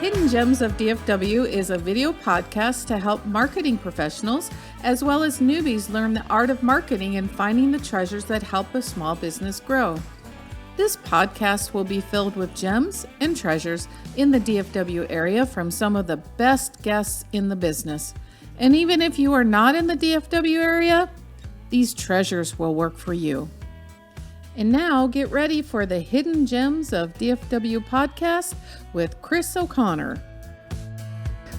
Hidden Gems of DFW is a video podcast to help marketing professionals as well as newbies learn the art of marketing and finding the treasures that help a small business grow. This podcast will be filled with gems and treasures in the DFW area from some of the best guests in the business. And even if you are not in the DFW area, these treasures will work for you. And now get ready for the Hidden Gems of DFW podcast with Kris O'Connor.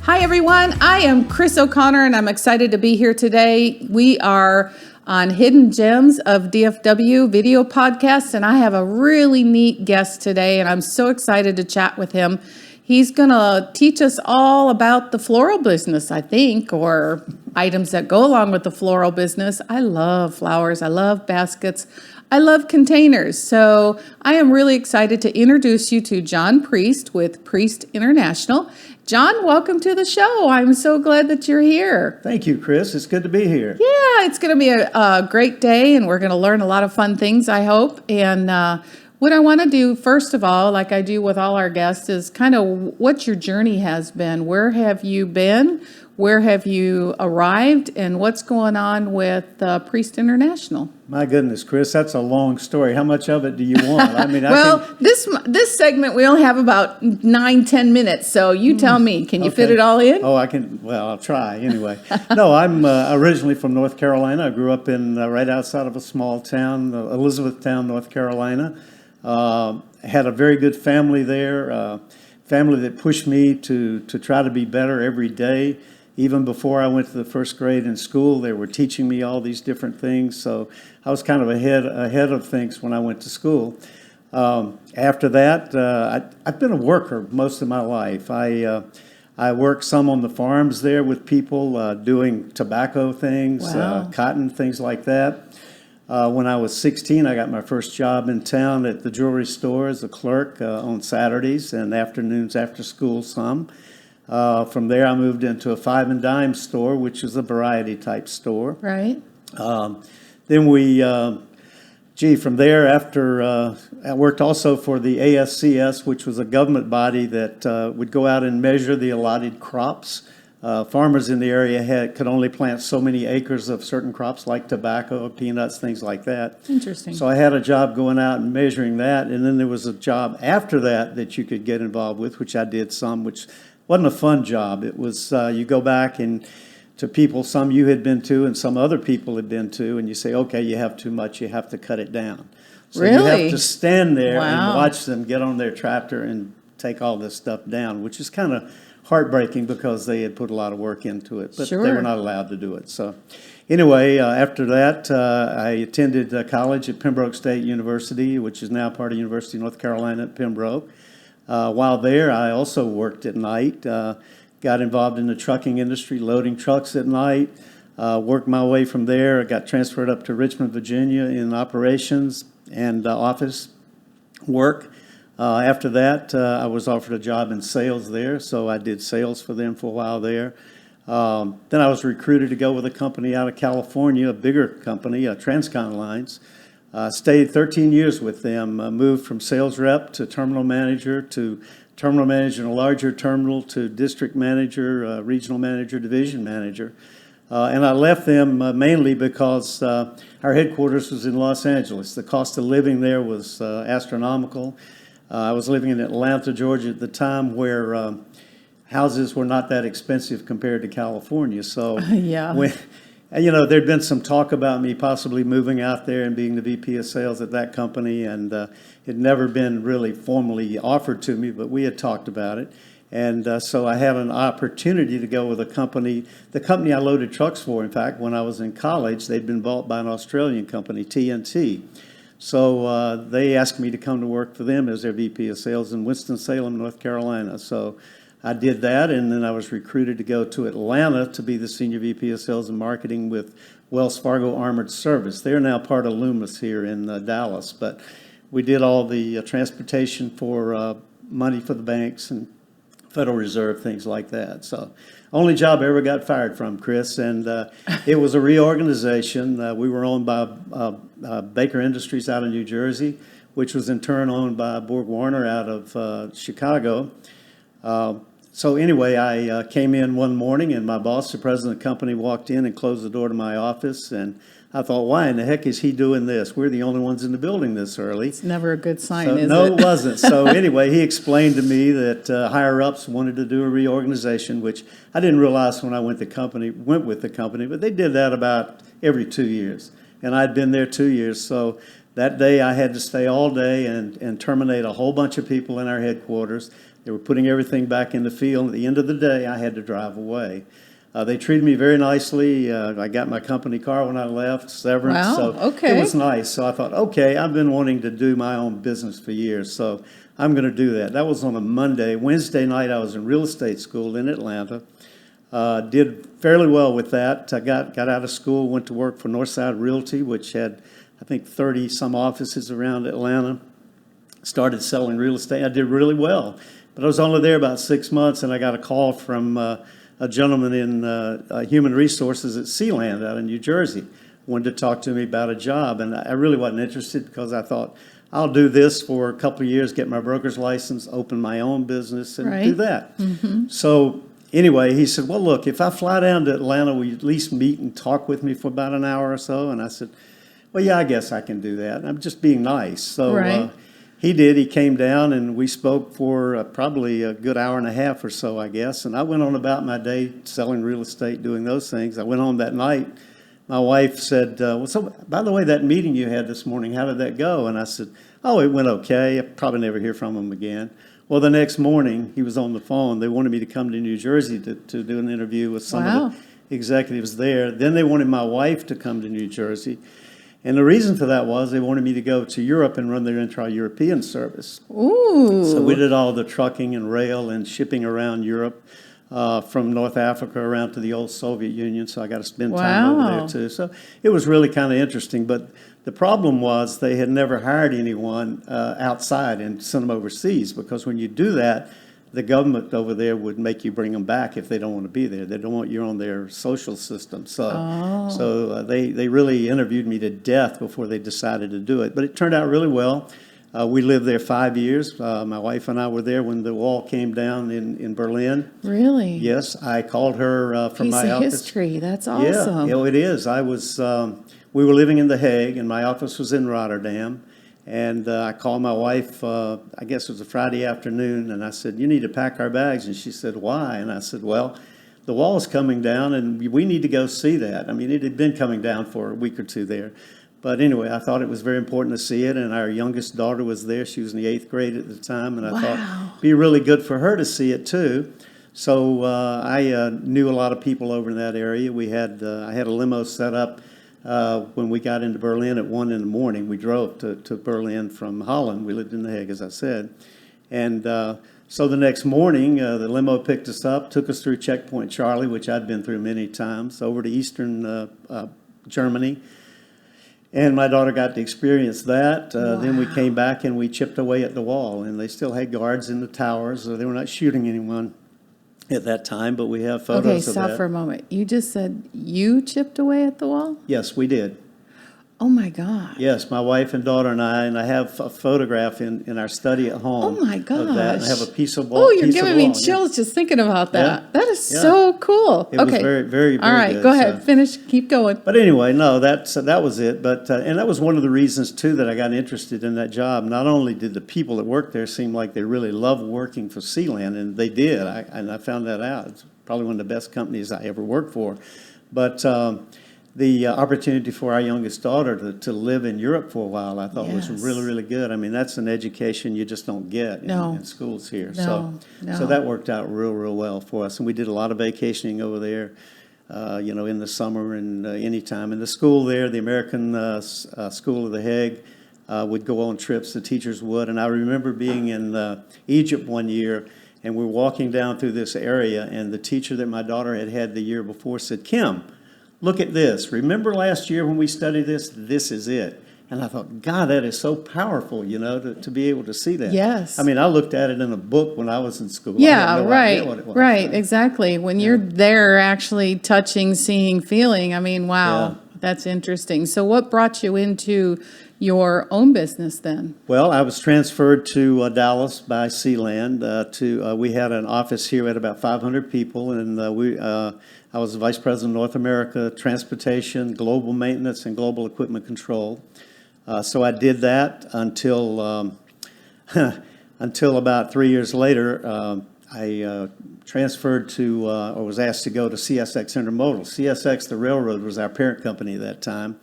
Hi everyone, I am Kris O'Connor and I'm excited to be here today. We are on Hidden Gems of DFW video podcast and I have a really neat guest today and I'm so excited to chat with him. He's going to teach us all about the floral business, I think, or items that go along with the floral business. I love flowers. I love baskets. I love containers. So I am really excited to introduce you to John Priest with Priest International. John, welcome to the show. I'm so glad that you're here. Thank you, Kris. It's good to be here. Yeah, it's going to be a great day, and we're going to learn a lot of fun things, I hope. And what I want to do, first of all, like I do with all our guests, is kind of what your journey has been. Where have you been? Where have you arrived? And what's going on with Priest International? My goodness, Kris, that's a long story. How much of it do you want? I mean, this segment, we only have about 9-10 minutes. So you tell me, can you fit it all in? Oh, I can. Well, I'll try anyway. No, I'm originally from North Carolina. I grew up in right outside of a small town, Elizabethtown, North Carolina. Had a very good family there, family that pushed me to try to be better every day. Even before I went to the first grade in school, they were teaching me all these different things. So I was kind of ahead of things when I went to school. After that, I've been a worker most of my life. I worked some on the farms there with people doing tobacco things, Wow. Cotton, things like that. When I was 16, I got my first job in town at the jewelry store as a clerk on Saturdays and afternoons after school some. From there, I moved into a five and dime store, which is a variety type store. Right. Then from there, after I worked also for the ASCS, which was a government body that would go out and measure the allotted crops. Farmers in the area could only plant so many acres of certain crops like tobacco, peanuts, things like that. Interesting. So I had a job going out and measuring that, and then there was a job after that you could get involved with, which I did some, which wasn't a fun job. It was you go back and to people, some you had been to and some other people had been to, and you say, okay, you have too much, you have to cut it down. So Really? you have to stand there Wow. and watch them get on their tractor and take all this stuff down, which is kind of heartbreaking because they had put a lot of work into it, but Sure. they were not allowed to do it. So anyway, after that, I attended college at Pembroke State University, which is now part of University of North Carolina at Pembroke. While there, I also worked at night, got involved in the trucking industry, loading trucks at night, worked my way from there. I got transferred up to Richmond, Virginia in operations and office work. After that, I was offered a job in sales there, so I did sales for them for a while there. Then I was recruited to go with a company out of California, a bigger company, Transcon Lines. Stayed 13 years with them, moved from sales rep to terminal manager in a larger terminal to district manager, regional manager, division manager. And I left them mainly because our headquarters was in Los Angeles. The cost of living there was astronomical. I was living in Atlanta, Georgia at the time where houses were not that expensive compared to California. So Yeah. there'd been some talk about me possibly moving out there and being the VP of sales at that company, and it had never been really formally offered to me, but we had talked about it. And so I had an opportunity to go with the company I loaded trucks for. In fact, when I was in college, they'd been bought by an Australian company, TNT. So they asked me to come to work for them as their VP of sales in Winston-Salem, North Carolina. So I did that, and then I was recruited to go to Atlanta to be the Senior VP of Sales and Marketing with Wells Fargo Armored Service. They're now part of Loomis here in Dallas, but we did all the transportation for money for the banks and Federal Reserve, things like that. So only job I ever got fired from, Kris, and it was a reorganization. We were owned by Baker Industries out of New Jersey, which was in turn owned by Borg Warner out of Chicago. So anyway, I came in one morning, and my boss, the president of the company, walked in and closed the door to my office, and I thought, why in the heck is he doing this? We're the only ones in the building this early. It's never a good sign, So, is no, it? it wasn't. So anyway, he explained to me that higher-ups wanted to do a reorganization, which I didn't realize when I went with the company, but they did that about every 2 years. And I'd been there 2 years, so that day I had to stay all day and terminate a whole bunch of people in our headquarters. They were putting everything back in the field. At the end of the day, I had to drive away. They treated me very nicely. I got my company car when I left, severance. Wow, So okay. it was nice. So I thought, okay, I've been wanting to do my own business for years, so I'm going to do that. That was on a Monday. Wednesday night, I was in real estate school in Atlanta. Did fairly well with that. I got out of school, went to work for Northside Realty, which had, I think, 30-some offices around Atlanta. Started selling real estate. I did really well. But I was only there about 6 months, and I got a call from a gentleman in human resources at Sealand out in New Jersey. Wanted to talk to me about a job, and I really wasn't interested because I thought, I'll do this for a couple of years, get my broker's license, open my own business, and do that. So anyway, he said, well, look, if I fly down to Atlanta, will you at least meet and talk with me for about an hour or so? And I said, well, yeah, I guess I can do that. I'm just being nice. So he did. He came down, and we spoke for probably a good hour and a half or so, I guess. And I went on about my day selling real estate, doing those things. I went home that night. My wife said, well, so by the way, that meeting you had this morning, how did that go? And I said, oh, it went okay. I'll probably never hear from him again. Well, the next morning, he was on the phone. They wanted me to come to New Jersey to do an interview with some of the executives there. Then they wanted my wife to come to New Jersey. And the reason for that was they wanted me to go to Europe and run their intra-European service. Ooh. So we did all the trucking and rail and shipping around Europe, from North Africa around to the old Soviet Union. So I got to spend time over there too. So it was really kind of interesting. But the problem was they had never hired anyone outside and sent them overseas, because when you do that, the government over there would make you bring them back if they don't want to be there. They don't want you on their social system. So they really interviewed me to death before they decided to do it. But it turned out really well. We lived there 5 years. My wife and I were there when the wall came down in Berlin. Really? Yes, I called her from my office. Piece of history. That's awesome. Yeah, it is. We were living in The Hague, and my office was in Rotterdam. And I called my wife, I guess it was a Friday afternoon, and I said, you need to pack our bags. And she said, why? And I said, well, the wall is coming down, and we need to go see that. I mean, it had been coming down for a week or two there. But anyway, I thought it was very important to see it, and our youngest daughter was there. She was in the 8th grade at the time, and I thought it'd be really good for her to see it too. So I knew a lot of people over in that area. I had a limo set up. When we got into Berlin at 1 in the morning, we drove to Berlin from Holland. We lived in The Hague, as I said. And so the next morning, the limo picked us up, took us through Checkpoint Charlie, which I'd been through many times, over to Eastern Germany. And my daughter got to experience that. Then we came back and we chipped away at the wall. And they still had guards in the towers. They were not shooting anyone at that time, but we have photos of that. Okay, stop for a moment. You just said you chipped away at the wall? Yes, we did. Oh, my God. Yes, my wife and daughter and I have a photograph in our study at home. Oh, my gosh. Of that. And I have a piece of wall. Oh, you're giving me chills just thinking about that. Yeah. That is so cool. It was very, very, very All right, good. go ahead. Finish. Keep going. But anyway, no, that was it. But and that was one of the reasons, too, that I got interested in that job. Not only did the people that worked there seem like they really loved working for Sealand, and they did. I found that out. It's probably one of the best companies I ever worked for. But the opportunity for our youngest daughter to live in Europe for a while, I thought was really, really good. I mean, that's an education you just don't get in schools here. So that worked out real, real well for us. And we did a lot of vacationing over there, in the summer and anytime. And the school there, the American School of The Hague, would go on trips, the teachers would. And I remember being in Egypt one year, and we're walking down through this area, and the teacher that my daughter had the year before said, Kim, look at this. Remember last year when we studied this? This is it. And I thought, God, that is so powerful, to be able to see that. Yes. I mean, I looked at it in a book when I was in school. Yeah, I had no idea what it was. Right, exactly. When you're there actually touching, seeing, feeling, I mean, wow, that's interesting. So what brought you into your own business then? Well, I was transferred to Dallas by Sealand. We had an office here at about 500 people, and I was the Vice President of North America, Transportation, Global Maintenance, and Global Equipment Control. So I did that until until about 3 years later. I transferred to, or was asked to go to CSX Intermodal. CSX, the railroad, was our parent company at that time,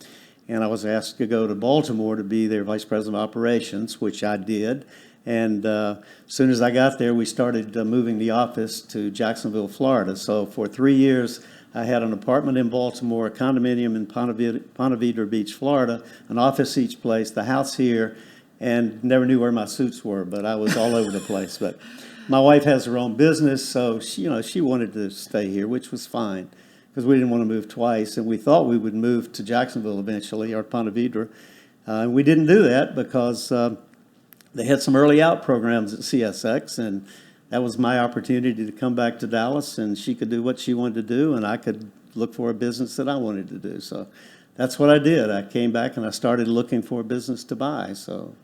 and I was asked to go to Baltimore to be their Vice President of Operations, which I did. And as soon as I got there, we started moving the office to Jacksonville, Florida. So for 3 years, I had an apartment in Baltimore, a condominium in Ponte Vedra Beach, Florida, an office each place, the house here, and never knew where my suits were, but I was all over the place. But my wife has her own business, so she wanted to stay here, which was fine, because we didn't want to move twice, and we thought we would move to Jacksonville eventually, or Ponte Vedra. And we didn't do that because they had some early out programs at CSX, and that was my opportunity to come back to Dallas, and she could do what she wanted to do, and I could look for a business that I wanted to do. So that's what I did. I came back and I started looking for a business to buy. So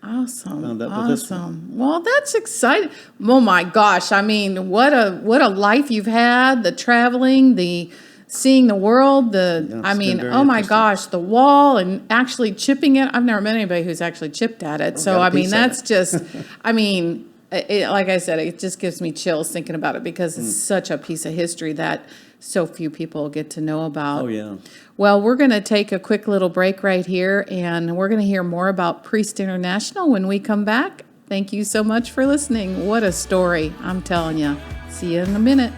awesome, awesome. Well, that's exciting. Oh my gosh! I mean, what a life you've had. The traveling, the seeing the world. Oh my gosh, the wall and actually chipping it. I've never met anybody who's actually chipped at it. So I mean, that's just. I mean, like I said, it just gives me chills thinking about it because it's such a piece of history that so few people get to know about. Oh yeah. Well, we're going to take a quick little break right here, and we're going to hear more about Priest International when we come back. Thank you so much for listening. What a story, I'm telling you. See you in a minute.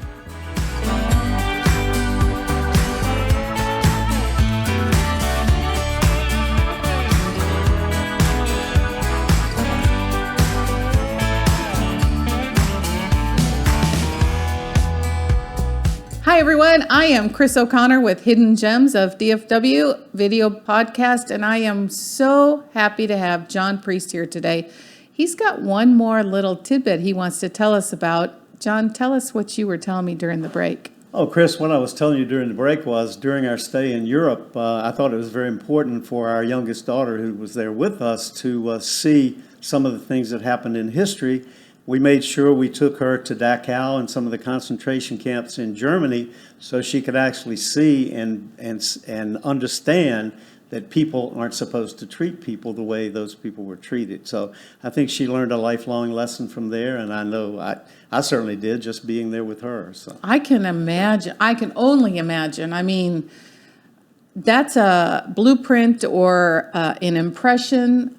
Hi, everyone. I am Kris O'Connor with Hidden Gems of DFW video podcast, and I am so happy to have John Priest here today. He's got one more little tidbit he wants to tell us about. John, tell us what you were telling me during the break. Oh, Kris, what I was telling you during the break was during our stay in Europe, I thought it was very important for our youngest daughter who was there with us to see some of the things that happened in history. We made sure we took her to Dachau and some of the concentration camps in Germany so she could actually see and understand that people aren't supposed to treat people the way those people were treated. So I think she learned a lifelong lesson from there, and I know I certainly did just being there with her. So I can imagine. I can only imagine. I mean, that's a blueprint or an impression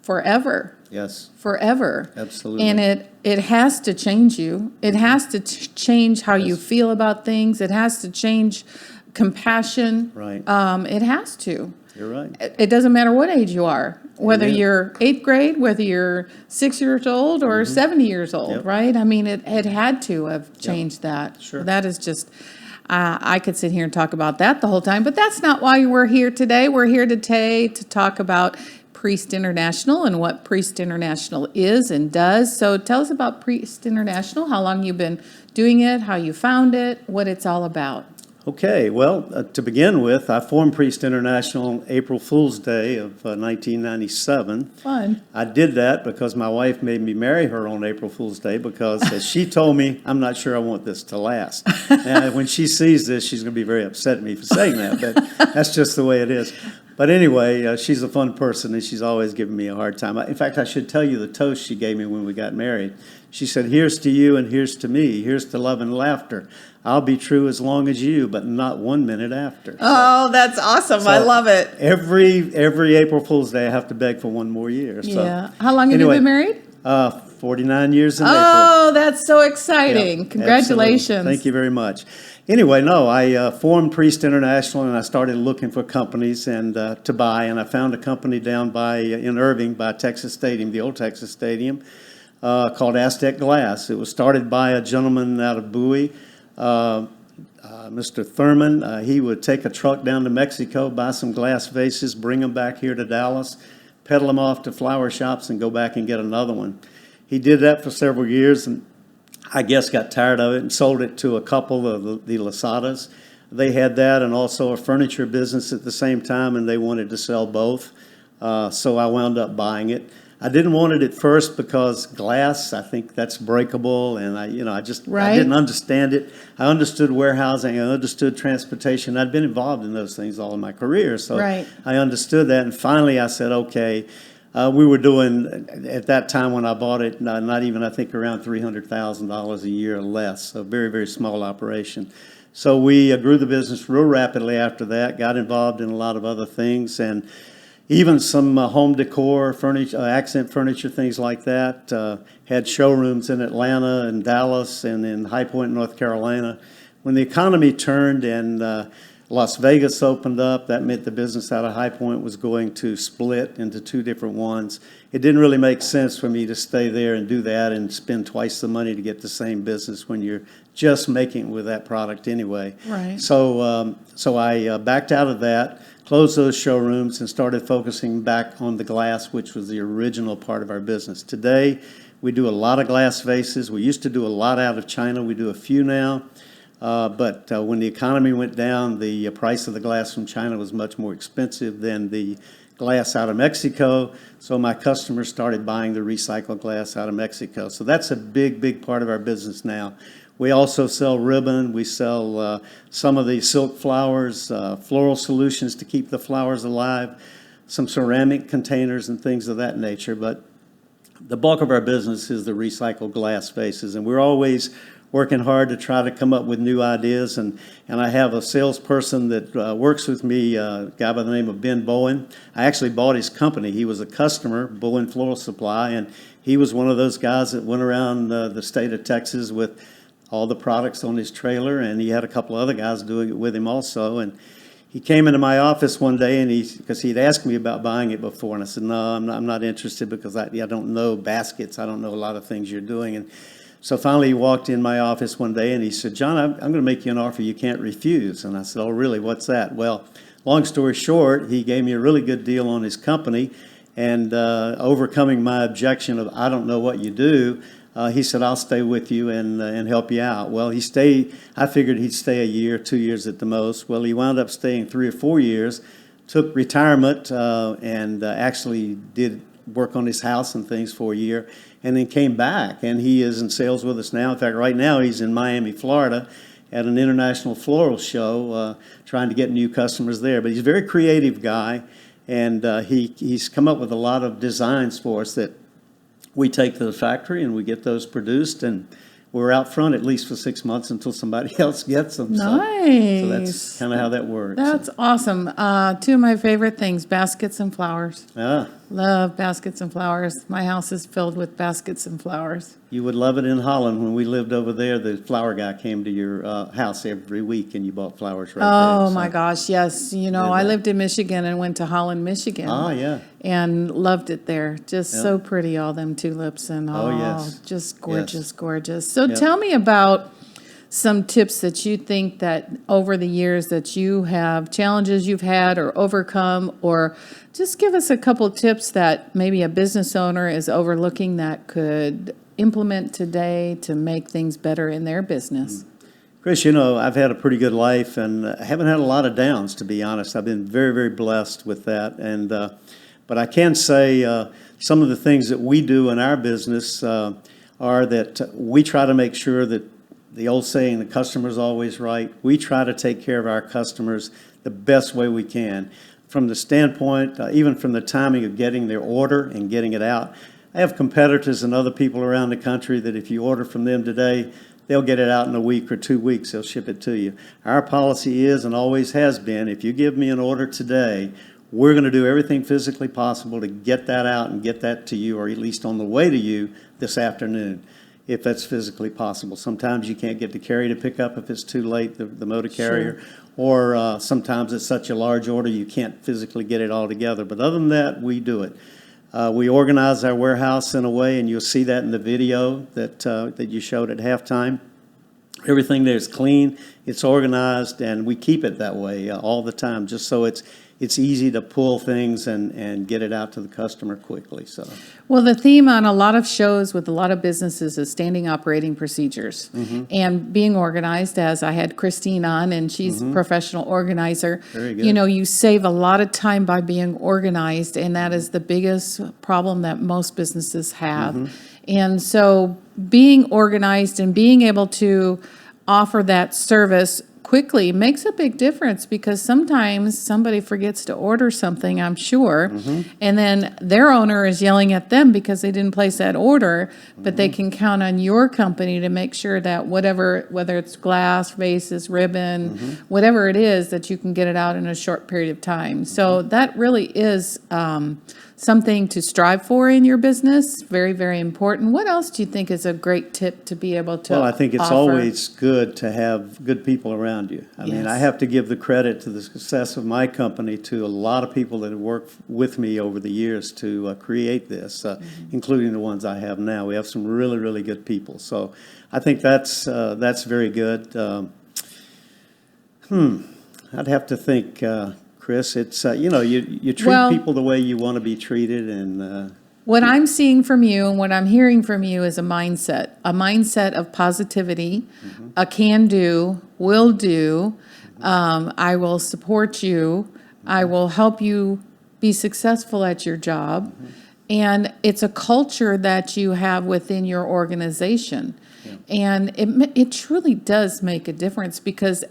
forever. Yes. Forever. Absolutely. And it has to change you. It has to change how you feel about things. It has to change compassion. Right. It has to. You're right. It doesn't matter what age you are, whether Amen. you're 8th grade, whether you're 6 years old or 70 years old, Yep. right? I mean, it had to have changed that. Sure. That is just, I could sit here and talk about that the whole time, but that's not why we're here today. We're here today to talk about Priest International and what Priest International is and does. So tell us about Priest International, how long you've been doing it, how you found it, what it's all about. Okay, well, to begin with, I formed Priest International on April Fool's Day of 1997. Fun. I did that because my wife made me marry her on April Fool's Day because, as she told me, I'm not sure I want this to last. Now, when she sees this, she's going to be very upset at me for saying that, but that's just the way it is. But anyway, she's a fun person, and she's always giving me a hard time. In fact, I should tell you the toast she gave me when we got married. She said, "Here's to you and here's to me. Here's to love and laughter. I'll be true as long as you, but not 1 minute after." Oh, that's awesome. I love it. Every April Fool's Day, I have to beg for one more year. So, Yeah. How long have you been married? 49 years in April. Oh, that's so exciting. Yeah, Congratulations. absolutely. Thank you very much. Anyway, no, I formed Priest International, and I started looking for companies and to buy, and I found a company down in Irving by Texas Stadium, the old Texas Stadium, called Aztec Glass. It was started by a gentleman out of Bowie, Mr. Thurman. He would take a truck down to Mexico, buy some glass vases, bring them back here to Dallas, peddle them off to flower shops, and go back and get another one. He did that for several years, and I guess got tired of it and sold it to a couple of the Lasadas. They had that and also a furniture business at the same time, and they wanted to sell both. So I wound up buying it. I didn't want it at first because glass, I think that's breakable, and I didn't understand it. I understood warehousing, I understood transportation. I'd been involved in those things all in my career, so I understood that. And finally, I said, okay. We were doing at that time when I bought it, not even I think around $300,000 a year or less. So very, very small operation. So we grew the business real rapidly after that. Got involved in a lot of other things, and even some home decor, furniture, accent furniture, things like that. Had showrooms in Atlanta and Dallas and in High Point, North Carolina. When the economy turned and Las Vegas opened up, that meant the business out of High Point was going to split into two different ones. It didn't really make sense for me to stay there and do that and spend twice the money to get the same business when you're just making it with that product anyway. Right. So I backed out of that, closed those showrooms, and started focusing back on the glass, which was the original part of our business. Today, we do a lot of glass vases. We used to do a lot out of China. We do a few now. But when the economy went down, the price of the glass from China was much more expensive than the glass out of Mexico. So my customers started buying the recycled glass out of Mexico. So that's a big, big part of our business now. We also sell ribbon. We sell some of the silk flowers, floral solutions to keep the flowers alive, some ceramic containers and things of that nature. But the bulk of our business is the recycled glass vases, and we're always working hard to try to come up with new ideas. And I have a salesperson that works with me, a guy by the name of Ben Bowen. I actually bought his company. He was a customer, Bowen Floral Supply, and he was one of those guys that went around the state of Texas with all the products on his trailer, and he had a couple other guys doing it with him also. And he came into my office one day, and because he'd asked me about buying it before, and I said, no, I'm not interested because I don't know baskets. I don't know a lot of things you're doing. And so finally he walked in my office one day, and he said, John, I'm going to make you an offer you can't refuse. And I said, oh, really? What's that? Well, long story short, he gave me a really good deal on his company, and overcoming my objection of I don't know what you do, he said, I'll stay with you and help you out. Well, he stayed. I figured he'd stay a year, 2 years at the most. Well, he wound up staying 3 or 4 years, took retirement, and actually did work on his house and things for a year, and then came back. And he is in sales with us now. In fact, right now he's in Miami, Florida, at an international floral show, trying to get new customers there. But he's a very creative guy, and he's come up with a lot of designs for us that we take to the factory and we get those produced, and we're out front at least for 6 months until somebody else gets them. Nice. So that's kind of how that works. That's awesome. Two of my favorite things, baskets and flowers. Love baskets and flowers. My house is filled with baskets and flowers. You would love it in Holland. When we lived over there, the flower guy came to your house every week, and you bought flowers right there. Oh, my gosh, yes. You know, I lived in Michigan and went to Holland, Michigan. Ah, yeah. And loved it there. Just so pretty, all them tulips and just gorgeous, gorgeous. So tell me about some tips that you think that over the years that you have, challenges you've had or overcome, or just give us a couple tips that maybe a business owner is overlooking that could implement today to make things better in their business. Kris, you know, I've had a pretty good life, and I haven't had a lot of downs, to be honest. I've been very, very blessed with that. And but I can say some of the things that we do in our business are that we try to make sure that the old saying, the customer's always right. We try to take care of our customers the best way we can. From the standpoint, even from the timing of getting their order and getting it out. I have competitors and other people around the country that if you order from them today, they'll get it out in a week or 2 weeks. They'll ship it to you. Our policy is and always has been, if you give me an order today, we're going to do everything physically possible to get that out and get that to you, or at least on the way to you this afternoon, if that's physically possible. Sometimes you can't get the carrier to pick up if it's too late, the motor carrier, or sometimes it's such a large order you can't physically get it all together. But other than that, we do it. We organize our warehouse in a way, and you'll see that in the video that you showed at halftime. Everything there is clean, it's organized, and we keep it that way all the time, just so it's it's easy to pull things and get it out to the customer quickly. So, Well, the theme on a lot of shows with a lot of businesses is standing operating procedures and being organized, as I had Christine on, and she's a professional organizer. Very good. You know, you save a lot of time by being organized, and that is the biggest problem that most businesses have. And so being organized and being able to offer that service quickly makes a big difference, because sometimes somebody forgets to order something, I'm sure, and then their owner is yelling at them because they didn't place that order, but they can count on your company to make sure that whatever, whether it's glass, vases, ribbon, whatever it is, that you can get it out in a short period of time. So that really is something to strive for in your business. Very, very important. What else do you think is a great tip to be able to well, I think it's offer? always good to have good people around you. I mean, I Yes. have to give the credit to the success of my company to a lot of people that have worked with me over the years to create this, including the ones I have now. We have some really, really good people. So I think that's very good. I'd have to think, Kris. It's you treat Well- people the way you want to be treated, and What I'm seeing from you and what I'm hearing from you is a mindset of positivity, a can do, will do. I will support you. I will help you be successful at your job. And it's a culture that you have within your organization. And it truly does make a difference, because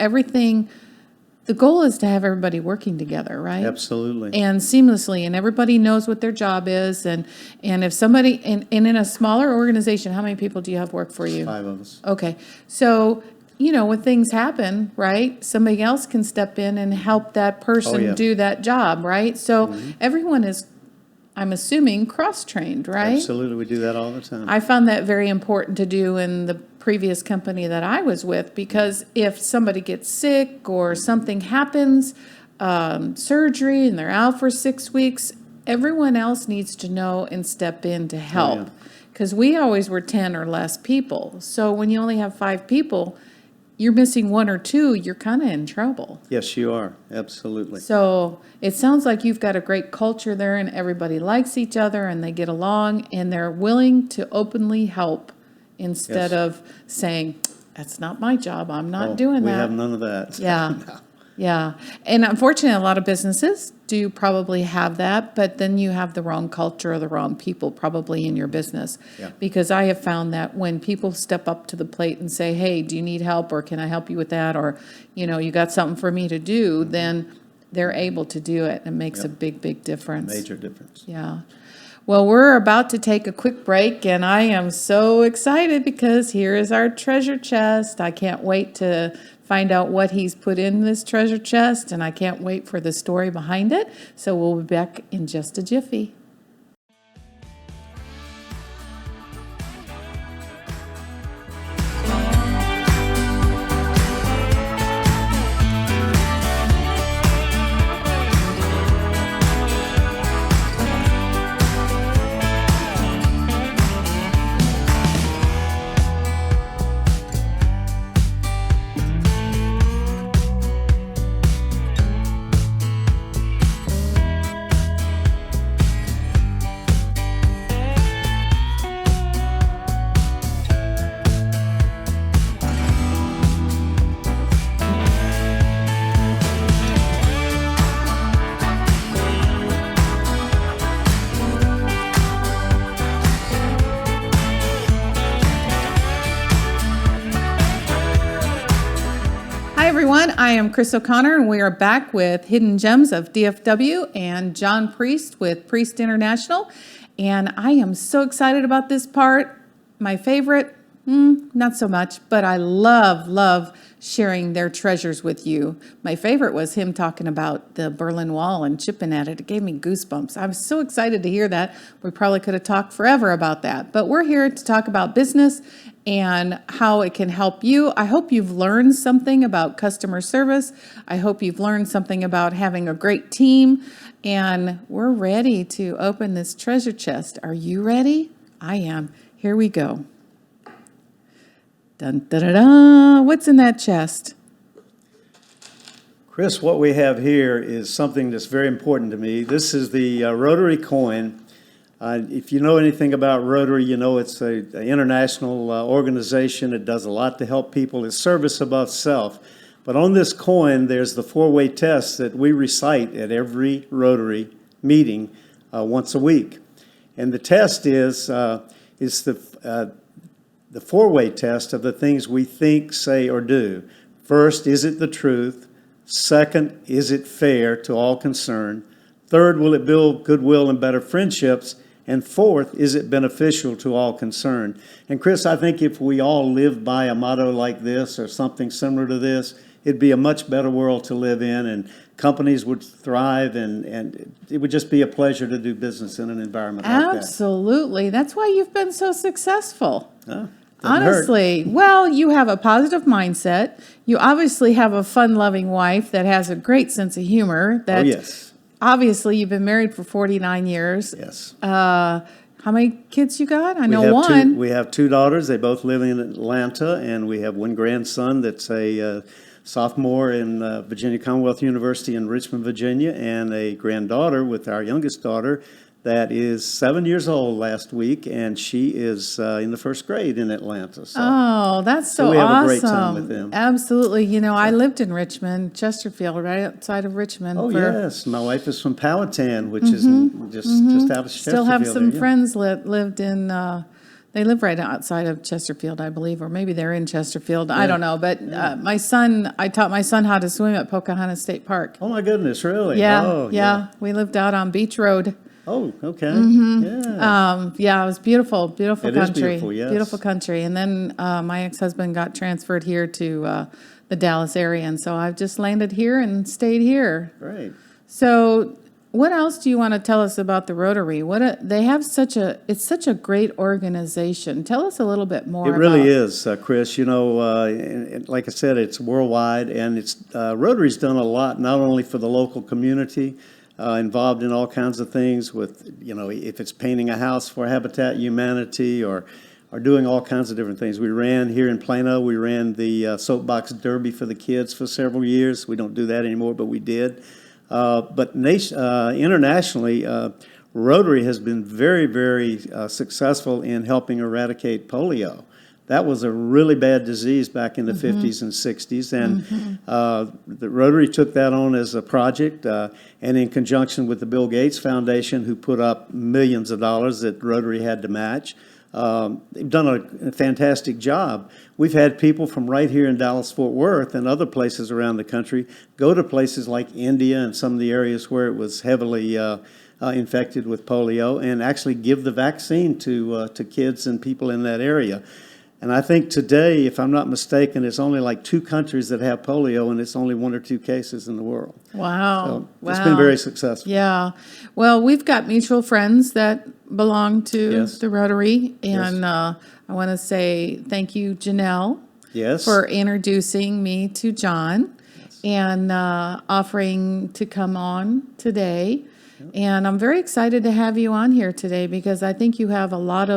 the goal is to have everybody working together, right? absolutely. And seamlessly, and everybody knows what their job is, and if somebody, and in a smaller organization, how many people do you have work for you? 5 of us. Okay, so, when things happen, right, somebody else can step in and help that person yeah. do that job, right? So everyone is, I'm assuming, cross-trained, right? Absolutely, we do that all the time. I found that very important to do in the previous company that I was with, because if somebody gets sick or something happens, surgery, and they're out for 6 weeks, everyone else needs to know and step in to help. Because we always were 10 or less people. So when you only have 5 people, you're missing 1 or 2, you're kind of in trouble. Yes, you are. Absolutely. So it sounds like you've got a great culture there, and everybody likes each other, and they get along, and they're willing to openly help instead Yes. of saying, that's not my job, I'm not doing We that. have none of that. Yeah. Yeah. And unfortunately, a lot of businesses do probably have that, but then you have the wrong culture or the wrong people probably in your business. Yeah. Because I have found that when people step up to the plate and say, hey, do you need help, or can I help you with that, or, you got something for me to do, then they're able to do it, and it makes a big, big difference. Major difference. Yeah. Well, we're about to take a quick break, and I am so excited because here is our treasure chest. I can't wait to find out what he's put in this treasure chest, and I can't wait for the story behind it. So we'll be back in just a jiffy. Hi, everyone. I am Kris O'Connor, and we are back with Hidden Gems of DFW and John Priest with Priest International. And I am so excited about this part. My favorite, not so much, but I love sharing their treasures with you. My favorite was him talking about the Berlin Wall and chipping at it. It gave me goosebumps. I was so excited to hear that. We probably could have talked forever about that. But we're here to talk about business and how it can help you. I hope you've learned something about customer service. I hope you've learned something about having a great team. And we're ready to open this treasure chest. Are you ready? I am. Here we go. Dun, da, da, da. What's in that chest? Kris, what we have here is something that's very important to me. This is the Rotary Coin. If you know anything about Rotary, you know it's an international organization. It does a lot to help people. It's service above self. But on this coin, there's the four-way test that we recite at every Rotary meeting once a week. And the test is the four-way test of the things we think, say, or do. First, is it the truth? Second, is it fair to all concerned? Third, will it build goodwill and better friendships? And fourth, is it beneficial to all concerned? And Kris, I think if we all lived by a motto like this or something similar to this, it'd be a much better world to live in, and companies would thrive, and it would just be a pleasure to do business in an environment like that. Absolutely. That's why you've been so successful. Doesn't Honestly, hurt. well, you have a positive mindset. You obviously have a fun-loving wife that has a great sense of humor. Oh, yes. Obviously, you've been married for 49 years. Yes. How many kids you got? I know one. We have two daughters. They both live in Atlanta, and we have one grandson that's a sophomore in Virginia Commonwealth University in Richmond, Virginia, and a granddaughter with our youngest daughter that is 7 years old last week, and she is in the first grade in Atlanta. Oh, that's so we have awesome. a great time with them. Absolutely. You know, I lived in Richmond, Chesterfield, right outside of Richmond. Oh, yes. My wife is from Powhatan, which is just out of Chesterfield. Still have some area. friends that lived in, they live right outside of Chesterfield, I believe, or maybe they're in Chesterfield. I don't know. But I taught my son how to swim at Pocahontas State Park. Oh, my goodness, really? Yeah, Oh, yeah. We lived out on Beach Road. Oh, okay. Yeah, it was beautiful, beautiful It is country. beautiful, yes. Beautiful country. And then my ex-husband got transferred here to the Dallas area, and so I've just landed here and stayed here. Great. So, what else do you want to tell us about the Rotary? It's such a great organization. Tell us a little bit more. It really is, Kris. You know, like I said, it's worldwide, and Rotary's done a lot, not only for the local community, involved in all kinds of things with, you know, if it's painting a house for Habitat Humanity or doing all kinds of different things. We ran here in Plano, we ran the soapbox derby for the kids for several years. We don't do that anymore, but we did. But internationally, Rotary has been very, very successful in helping eradicate polio. That was a really bad disease back in the 50s and 60s, and the Rotary took that on as a project, and in conjunction with the Bill Gates Foundation, who put up millions of dollars that Rotary had to match. They've done a fantastic job. We've had people from right here in Dallas-Fort Worth and other places around the country go to places like India and some of the areas where it was heavily infected with polio and actually give the vaccine to kids and people in that area. And I think today, if I'm not mistaken, it's only like 2 countries that have polio, and it's only 1 or 2 cases in the world. Wow. So it's been very successful. Yeah. Well, we've got mutual friends that belong to the Rotary, and I want to say thank you, Janelle, for introducing me to John and offering to come on today. And I'm very excited to have you on here today because I think you have a lot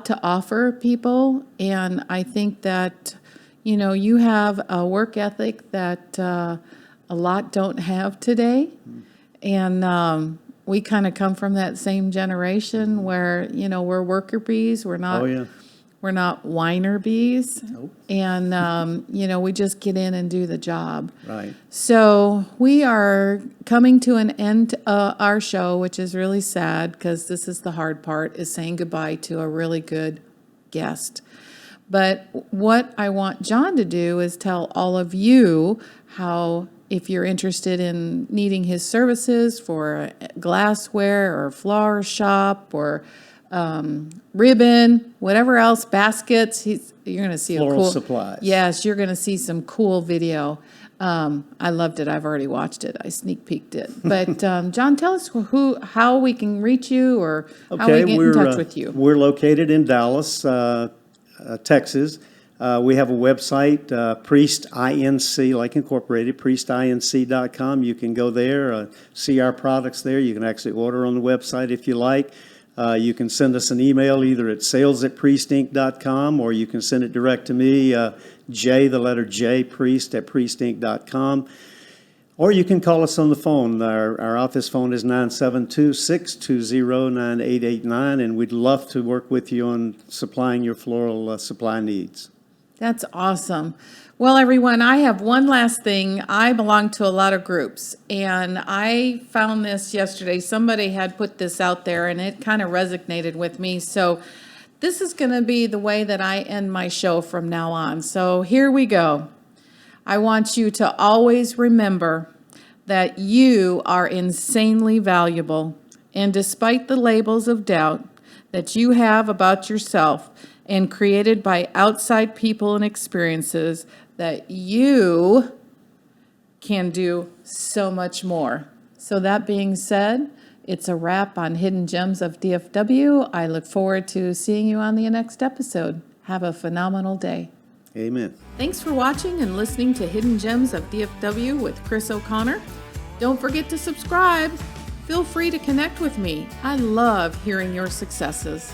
to offer people, and I think that, you know, you have a work ethic that a lot don't have today, and we kind of come from that same generation where, you know, we're worker bees, we're not we're not whiner bees, and you know, we just get in and do the job. Right. So we are coming to an end to our show, which is really sad because this is the hard part, is saying goodbye to a really good guest. But what I want John to do is tell all of you how, if you're interested in needing his services for glassware or flower shop or ribbon, whatever else, baskets, you're going to see Floral supplies. Yes, you're going to see some cool video. I loved it. I've already watched it. I sneak peeked it. But John, tell us how we can reach you or how we get in touch with you. We're located in Dallas, Texas. We have a website, Priest INC, like incorporated, priestinc.com. You can go there, see our products there. You can actually order on the website if you like. You can send us an email either at sales@priestinc.com, or you can send it direct to me, J, the letter J, priest at priestinc.com. Or you can call us on the phone. Our office phone is 972-620-9889, and we'd love to work with you on supplying your floral supply needs. That's awesome. Well, everyone, I have one last thing. I belong to a lot of groups, and I found this yesterday. Somebody had put this out there, and it kind of resonated with me. So this is going to be the way that I end my show from now on. So here we go. I want you to always remember that you are insanely valuable, and despite the labels of doubt that you have about yourself and created by outside people and experiences, that you can do so much more. So that being said, it's a wrap on Hidden Gems of DFW. I look forward to seeing you on the next episode. Have a phenomenal day. Amen. Thanks for watching and listening to Hidden Gems of DFW with Kris O'Connor. Don't forget to subscribe. Feel free to connect with me. I love hearing your successes.